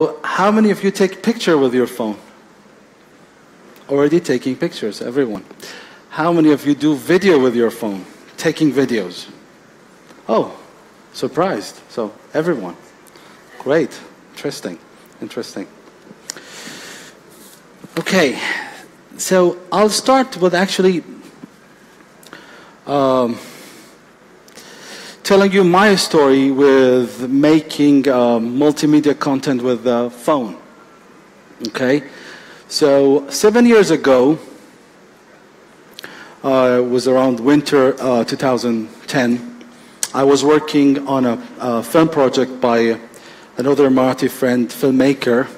How many of you take picture with your phone? Already taking pictures, everyone. How many of you do video with your phone? Taking videos? Oh, surprised. So, everyone. Great. Interesting. Interesting. Okay. So, I'll start with actually telling you my story with making multimedia content with the phone. Okay? So 7 years ago, it was around winter 2010, I was working on a film project by another Marathi friend, filmmaker.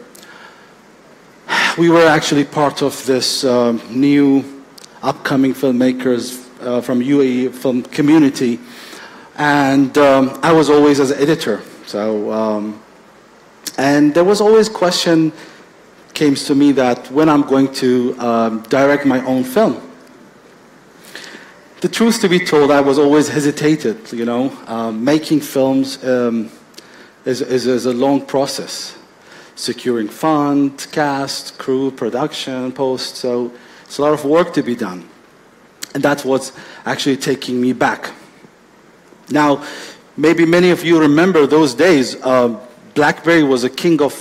We were actually part of this new upcoming filmmakers from UAE film community. And I was always as editor. So, and there was always question came to me that when I'm going to direct my own film. The truth to be told, I was always hesitated, you know. Making films is a long process. Securing fund, cast, crew, production, post, so it's a lot of work to be done. And that's what's actually taking me back. Now, maybe many of you remember those days. BlackBerry was a king of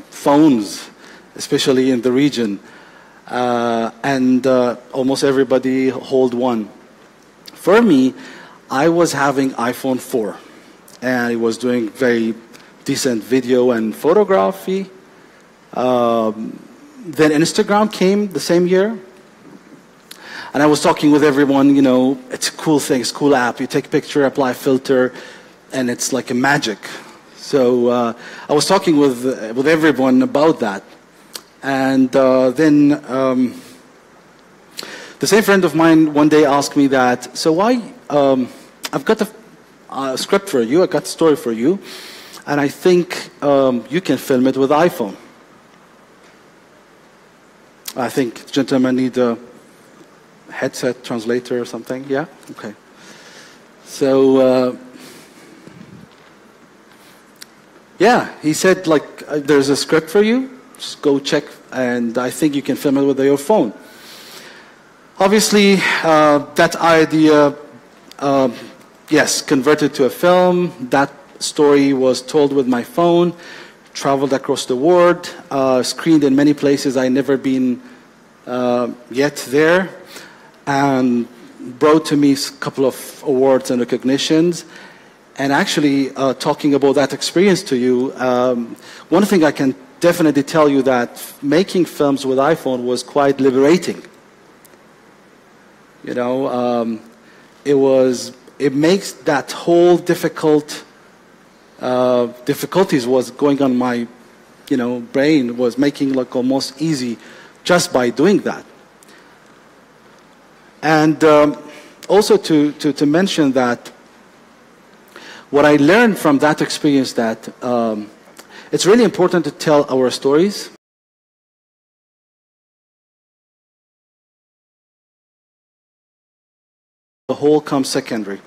phones, especially in the region. And almost everybody hold one. For me, I was having iPhone 4. And it was doing very decent video and photography. Then Instagram came the same year. And I was talking with everyone, you know, it's a cool thing, it's a cool app. You take a picture, apply a filter, and it's like a magic. So I was talking with everyone about that. And then the same friend of mine one day asked me that, so why, I've got a script for you, I got a story for you, and I think you can film it with iPhone. I think gentlemen need a headset translator or something, yeah? Okay. So, yeah, he said, like, there's a script for you, just go check, and I think you can film it with your phone. Obviously, that idea, yes, converted to a film. That story was told with my phone, traveled across the world, screened in many places I'd never been yet there, and brought to me a couple of awards and recognitions. And actually, talking about that experience to you, one thing I can definitely tell you that making films with iPhone was quite liberating. You know, it makes that whole difficulties was going on my, you know, brain was making like almost easy just by doing that. And also to mention that what I learned from that experience that it's really important to tell our stories. The whole comes secondary.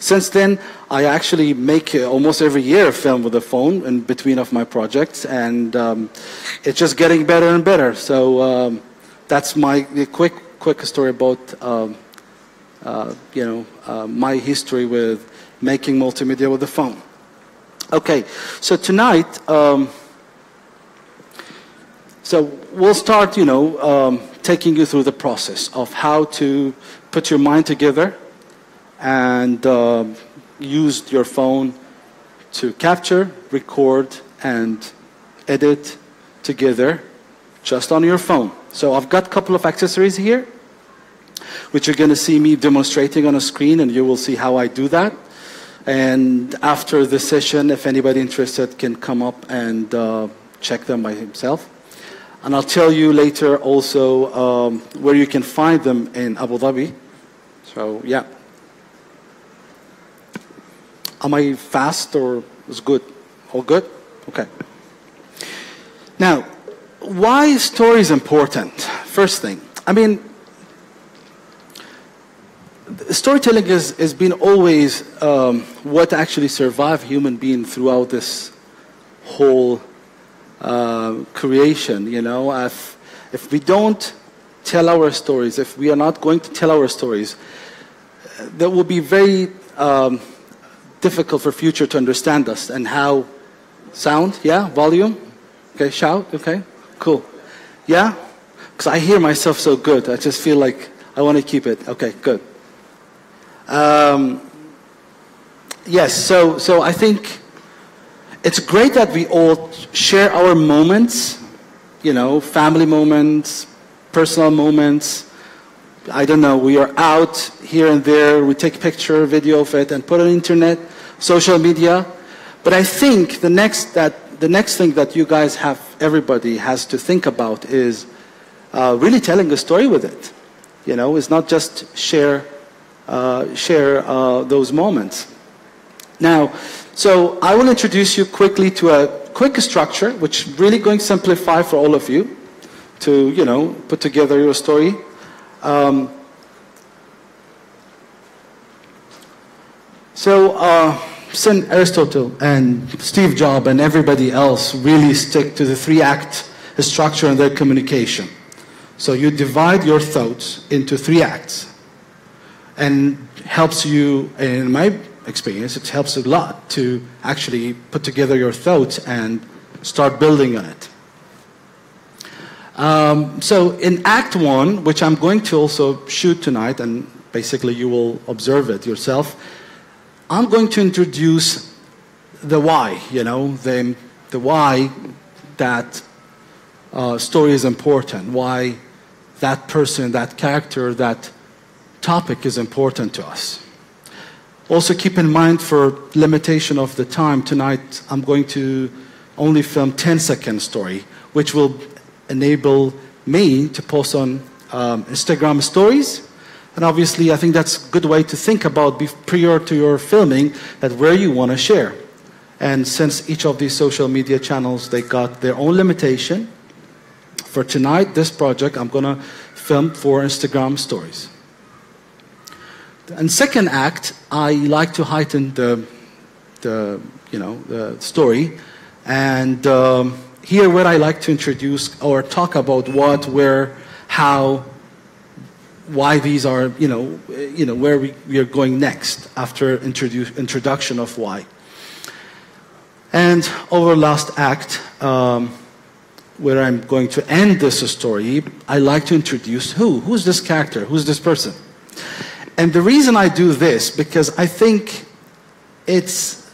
Since then, I actually make almost every year a film with a phone in between of my projects, and it's just getting better and better. So that's my quick story about you know, my history with making multimedia with the phone. Okay, so tonight, so we'll start, you know, taking you through the process of how to put your mind together and use your phone to capture, record, and edit together just on your phone. So I've got a couple of accessories here, which you're going to see me demonstrating on a screen, and you will see how I do that. And after the session, if anybody interested can come up and check them by himself. And I'll tell you later also where you can find them in Abu Dhabi. So, yeah. Am I fast or is good? All good? Okay. Now, why story is important? First thing, I mean, storytelling has been always what actually survived human being throughout this whole creation. You know, if we don't tell our stories, if we are not going to tell our stories, that will be very difficult for future to understand us and how. Sound, yeah, volume, okay, shout, okay, cool, yeah, because I hear myself so good, I just feel like I want to keep it, okay, good. Yes, so I think it's great that we all share our moments, you know, family moments, personal moments. I don't know, we are out here and there, we take picture, video of it, and put it on the internet, social media. But I think the next thing that you guys have, everybody has to think about is really telling a story with it. You know, it's not just share those moments. Now, so I will introduce you quickly to a quick structure, which is really going to simplify for all of you to, you know, put together your story. Since Aristotle and Steve Jobs and everybody else really stick to the 3-act structure in their communication. So you divide your thoughts into 3 acts. And helps you, in my experience, it helps a lot to actually put together your thoughts and start building on it. So in Act 1, which I'm going to also shoot tonight, and basically you will observe it yourself, I'm going to introduce the why, you know, the why that story is important, why that person, that character, that topic is important to us. Also keep in mind, for limitation of the time tonight, I'm going to only film 10-second story, which will enable me to post on Instagram stories. And obviously, I think that's a good way to think about prior to your filming, that where you want to share. And since each of these social media channels, they got their own limitation, for tonight, this project, I'm going to film for Instagram stories. And second act, I like to heighten the story. And here, where I like to introduce or talk about what, where, how, why these are, where we are going next after introduction of why. And over last act, where I'm going to end this story, I like to introduce who's this character, who's this person. And the reason I do this, because I think it's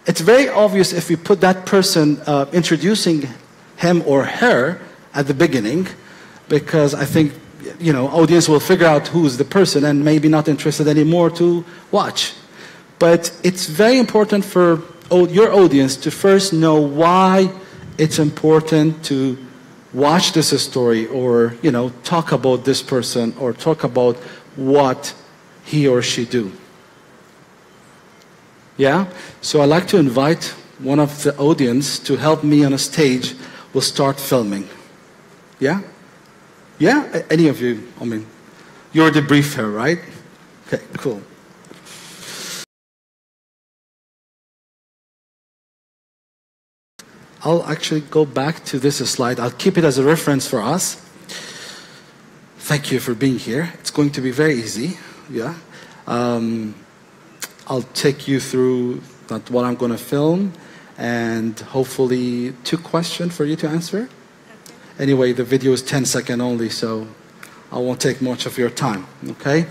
very obvious if we put that person, introducing him or her at the beginning, because I think, audience will figure out who's the person and maybe not interested anymore to watch. But it's very important for your audience to first know why it's important to watch this story, or, talk about this person, or talk about what he or she do. Yeah? So I like to invite one of the audience to help me on a stage. We'll start filming. Yeah? Yeah? Any of you? I mean, you're the briefer, right? Okay, cool. I'll actually go back to this slide. I'll keep it as a reference for us. Thank you for being here. It's going to be very easy. Yeah. I'll take you through what I'm going to film, and hopefully 2 questions for you to answer. Okay. Anyway, the video is 10 seconds only, so I won't take much of your time. Okay.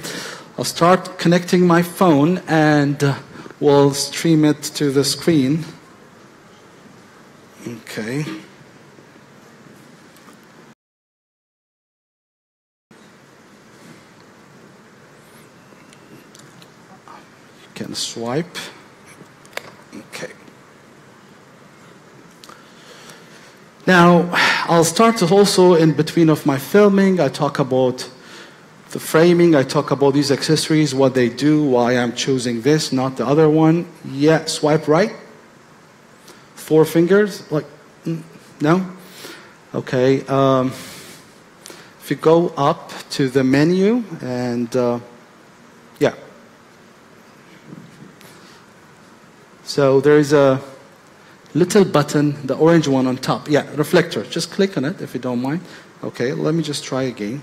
I'll start connecting my phone, and we'll stream it to the screen. Okay. You can swipe. Okay. Now, I'll start also in between of my filming. I talk about the framing. I talk about these accessories, what they do, why I'm choosing this, not the other one. Yeah, swipe right. 4 fingers, like, no? Okay, if you go up to the menu, and yeah. So there's little button, the orange one on top. Yeah, reflector. Just click on it if you don't mind. Okay, let me just try again.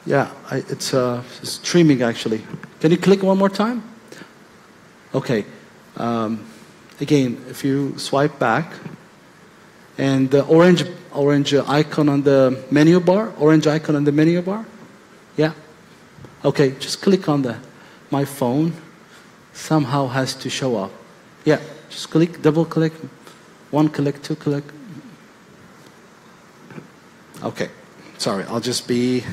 Yeah, it's streaming actually. Can you click one more time? Okay. Again, if you swipe back, and the orange icon on the menu bar, yeah. Okay, just click on my phone. Somehow has to show up. Yeah, just click, double click, one click, two click. Okay, sorry, I'll just be.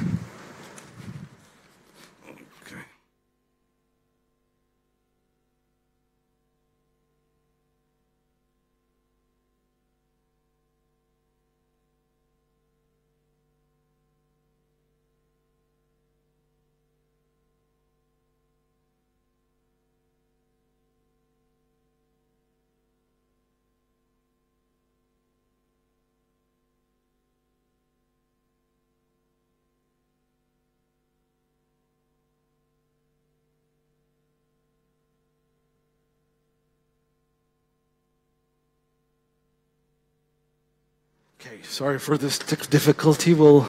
Okay, sorry for this difficulty. We'll.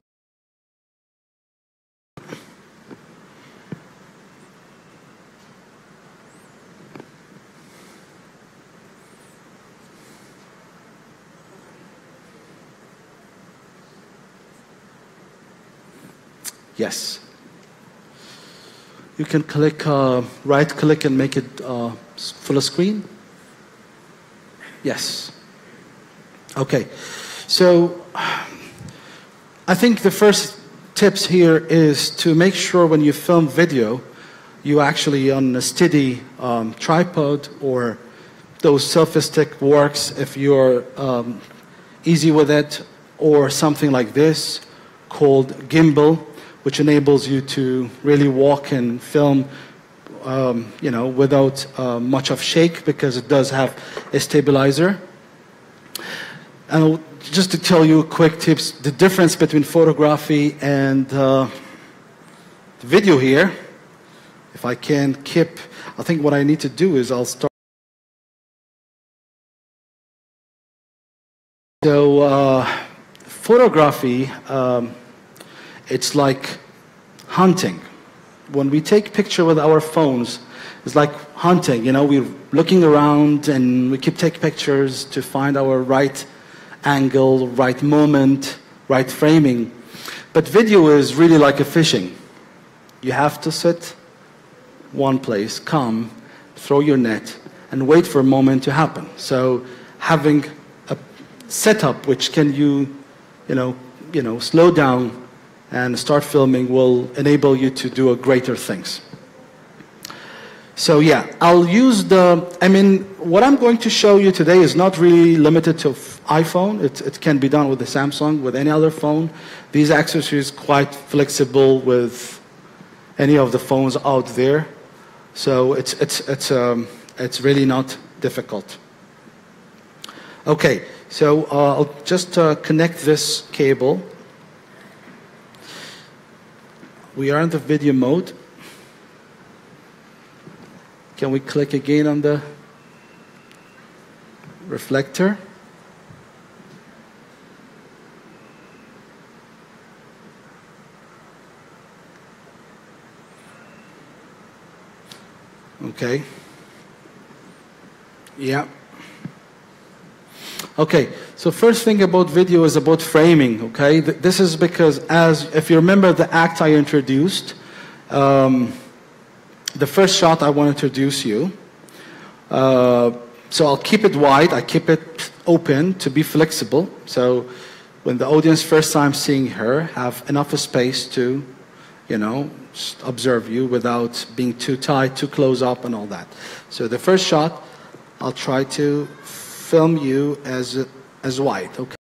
Yes. You can click, right click and make it full screen. Yes. Okay. So I think the first tips here is to make sure when you film video, you actually on a steady tripod, or those selfie stick works if you're easy with it, or something like this called gimbal, which enables you to really walk and film without much of shake, because it does have a stabilizer. And just to tell you quick tips, the difference between photography and video here, if I can keep, I think what I need to do is I'll start. So photography, it's like hunting. When we take picture with our phones, it's like hunting. We're looking around and we keep taking pictures to find our right angle, right moment, right framing. But video is really like a fishing. You have to sit one place, come, throw your net, and wait for a moment to happen. So having a setup which can slow down and start filming will enable you to do greater things. So yeah, I'll use what I'm going to show you today is not really limited to iPhone. It can be done with the Samsung, with any other phone. These accessories quite flexible with any of the phones out there. So it's really not difficult. Okay, so I'll just connect this cable. We are in the video mode. Can we click again on the reflector? Okay. Yeah. Okay, so first thing about video is about framing, okay? This is because, if you remember the act I introduced, the first shot I want to introduce you. So I'll keep it wide, I keep it open to be flexible. So when the audience first time seeing her, have enough space to, just observe you without being too tight, too close up and all that. So the first shot, I'll try to film you as wide, okay?